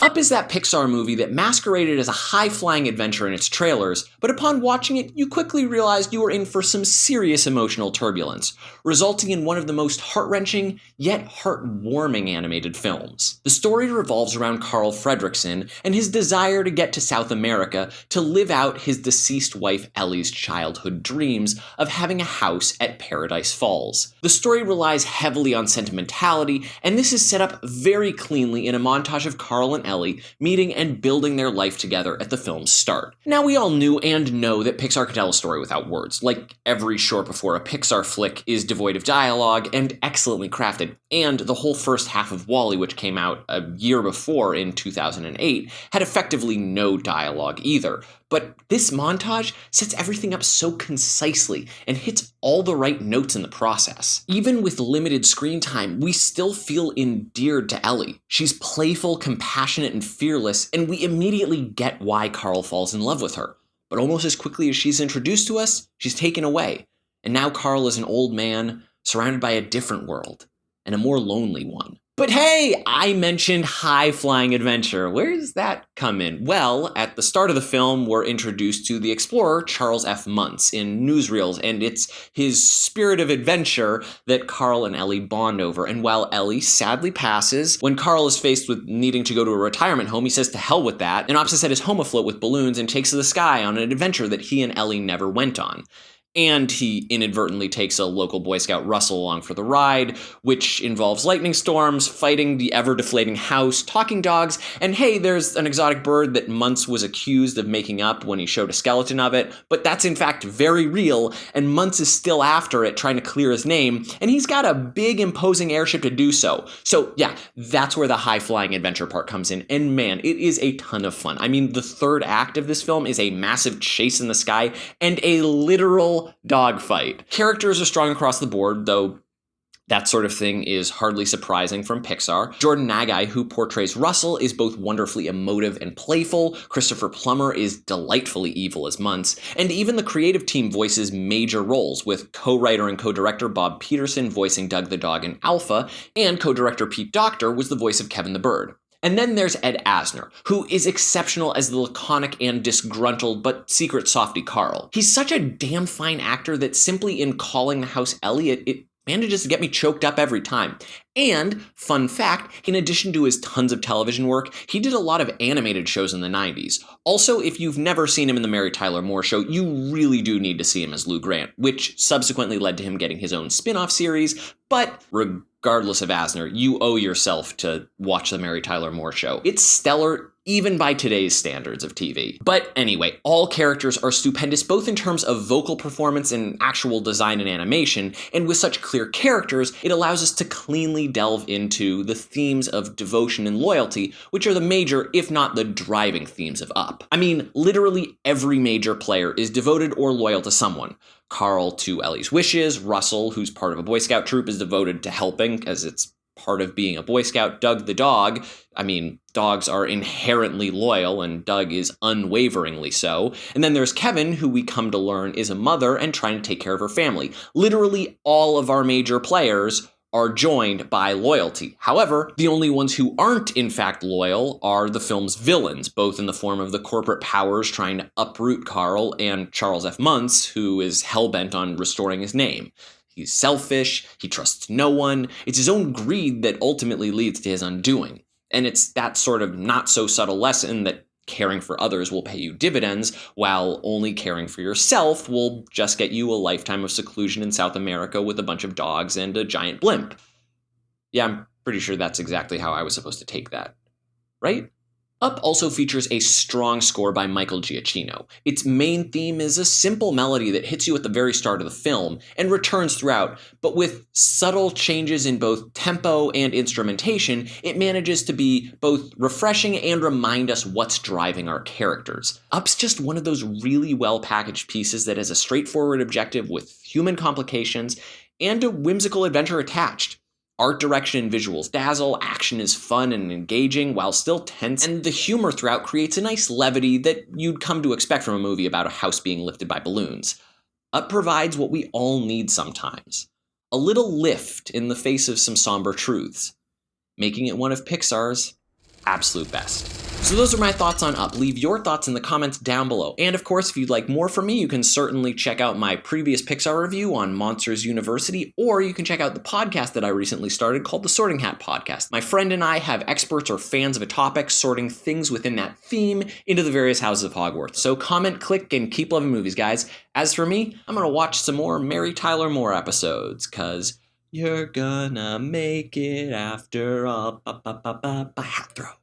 Up is that Pixar movie that masqueraded as a high-flying adventure in its trailers, but upon watching it, you quickly realized you were in for some serious emotional turbulence, resulting in one of the most heart-wrenching, yet heartwarming animated films. The story revolves around Carl Fredricksen and his desire to get to South America to live out his deceased wife Ellie's childhood dreams of having a house at Paradise Falls. The story relies heavily on sentimentality, and this is set up very cleanly in a montage of Carl and Ellie meeting and building their life together at the film's start. Now, we all knew and know that Pixar could tell a story without words. Like every short before a Pixar flick is devoid of dialogue and excellently crafted, and the whole first half of WALL-E, which came out a year before in 2008, had effectively no dialogue either. But this montage sets everything up so concisely and hits all the right notes in the process. Even with limited screen time, we still feel endeared to Ellie. She's playful, compassionate, and fearless, and we immediately get why Carl falls in love with her. But almost as quickly as she's introduced to us, she's taken away. And now Carl is an old man, surrounded by a different world, and a more lonely one. But hey, I mentioned high-flying adventure. Where does that come in? Well, at the start of the film, we're introduced to the explorer Charles F. Muntz in newsreels, and it's his spirit of adventure that Carl and Ellie bond over. And while Ellie sadly passes, when Carl is faced with needing to go to a retirement home, he says to hell with that, and opts to set his home afloat with balloons and takes to the sky on an adventure that he and Ellie never went on. And he inadvertently takes a local Boy Scout, Russell, along for the ride, which involves lightning storms, fighting the ever-deflating house, talking dogs, and hey, there's an exotic bird that Muntz was accused of making up when he showed a skeleton of it, but that's in fact very real, and Muntz is still after it, trying to clear his name, and he's got a big, imposing airship to do so. So yeah, that's where the high-flying adventure part comes in, and man, it is a ton of fun. I mean, the third act of this film is a massive chase in the sky, and a literal dogfight. Characters are strong across the board, though that sort of thing is hardly surprising from Pixar. Jordan Nagai, who portrays Russell, is both wonderfully emotive and playful. Christopher Plummer is delightfully evil as Muntz. And even the creative team voices major roles, with co-writer and co-director Bob Peterson voicing Doug the dog in Alpha, and co-director Pete Docter was the voice of Kevin the bird. And then there's Ed Asner, who is exceptional as the laconic and disgruntled but secret softy Carl. He's such a damn fine actor that simply in calling the house Ellie, it manages to get me choked up every time. And, fun fact, in addition to his tons of television work, he did a lot of animated shows in the 90s. Also, if you've never seen him in the Mary Tyler Moore Show, you really do need to see him as Lou Grant, which subsequently led to him getting his own spin-off series, but regardless of Asner, you owe yourself to watch the Mary Tyler Moore Show. It's stellar, even by today's standards of TV. But anyway, all characters are stupendous both in terms of vocal performance and actual design and animation, and with such clear characters, it allows us to cleanly delve into the themes of devotion and loyalty, which are the major, if not the driving themes of Up. I mean, literally every major player is devoted or loyal to someone. Carl to Ellie's wishes, Russell, who's part of a Boy Scout troop, is devoted to helping, as it's part of being a Boy Scout. Doug the dog, I mean, dogs are inherently loyal, and Doug is unwaveringly so. And then there's Kevin, who we come to learn is a mother and trying to take care of her family. Literally all of our major players are joined by loyalty. However, the only ones who aren't in fact loyal are the film's villains, both in the form of the corporate powers trying to uproot Carl and Charles F. Muntz, who is hell-bent on restoring his name. He's selfish, he trusts no one, it's his own greed that ultimately leads to his undoing. And it's that sort of not-so-subtle lesson that caring for others will pay you dividends, while only caring for yourself will just get you a lifetime of seclusion in South America with a bunch of dogs and a giant blimp. Yeah, I'm pretty sure that's exactly how I was supposed to take that. Right? Up also features a strong score by Michael Giacchino. Its main theme is a simple melody that hits you at the very start of the film and returns throughout, but with subtle changes in both tempo and instrumentation, it manages to be both refreshing and remind us what's driving our characters. Up's just one of those really well-packaged pieces that has a straightforward objective with human complications and a whimsical adventure attached. Art direction and visuals dazzle, action is fun and engaging while still tense, and the humor throughout creates a nice levity that you'd come to expect from a movie about a house being lifted by balloons. Up provides what we all need sometimes. A little lift in the face of some somber truths, making it one of Pixar's absolute best. So those are my thoughts on Up. Leave your thoughts in the comments down below. And of course, if you'd like more from me, you can certainly check out my previous Pixar review on Monsters University, or you can check out the podcast that I recently started called the Sorting Hat Podcast. My friend and I have experts or fans of a topic sorting things within that theme into the various houses of Hogwarts. So comment, click, and keep loving movies, guys. As for me, I'm going to watch some more Mary Tyler Moore episodes, because you're gonna make it after all. Hat throw.